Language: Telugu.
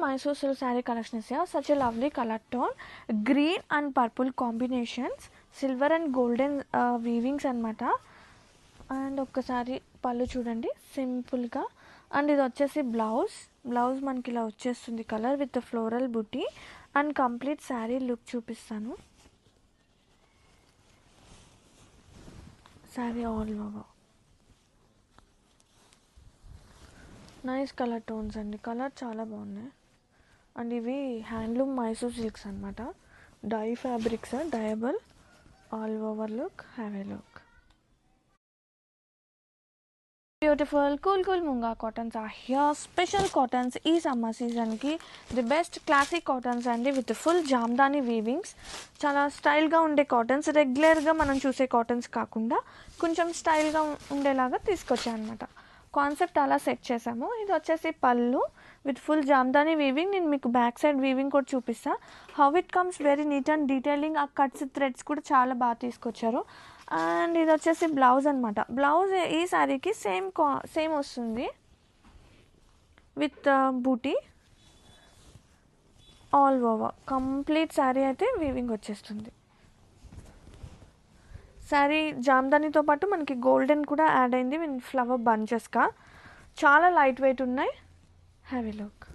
Mysore silk saree collection is here. Such a lovely color tone, green and purple combinations, silver and golden weavings అన్నమాట. అండ్ ఒక్కసారి పళ్ళు చూడండి సింపుల్గా. అండ్ ఇది వచ్చేసి బ్లౌజ్ మనకి ఇలా వచ్చేస్తుంది colour with floral buti. And complete sari look చూపిస్తాను. Sari all over nice colour tones అండి, కలర్ చాలా బాగున్నాయి. అండ్ ఇవి హ్యాండ్లూమ్ మైసూర్ సిల్క్స్ అనమాట, dye fabrics, dyeable, all over look, have a look. Beautiful cool Munga cottons are here. Special cottons ఈ సమ్మర్ సీజన్కి ది బెస్ట్ క్లాసిక్ కాటన్స్ అండి, విత్ ఫుల్ జామ్దాని వీవింగ్స్. చాలా స్టైల్గా ఉండే కాటన్స్, రెగ్యులర్గా మనం చూసే కాటన్స్ కాకుండా కొంచెం స్టైల్గా ఉండేలాగా తీసుకొచ్చాను అనమాట. కాన్సెప్ట్ అలా సెట్ చేసాము. ఇది వచ్చేసి పళ్ళు విత్ ఫుల్ జామ్దాని వీవింగ్. నేను మీకు బ్యాక్ సైడ్ వీవింగ్ కూడా చూపిస్తాను. How it comes very neat and detailing. ఆ కట్స్ థ్రెడ్స్ కూడా చాలా బాగా తీసుకొచ్చారు. అండ్ ఇది వచ్చేసి బ్లౌజ్ అనమాట. బ్లౌజ్ ఈ శారీకి సేమ్ వస్తుంది with buti all over. Complete sari అయితే వీవింగ్ వచ్చేస్తుంది. శారీ జామ్దానితో పాటు మనకి గోల్డెన్ కూడా యాడ్ అయింది విత్ ఫ్లవర్ బంచెస్గా. చాలా లైట్ వెయిట్ ఉన్నాయి. Have a look.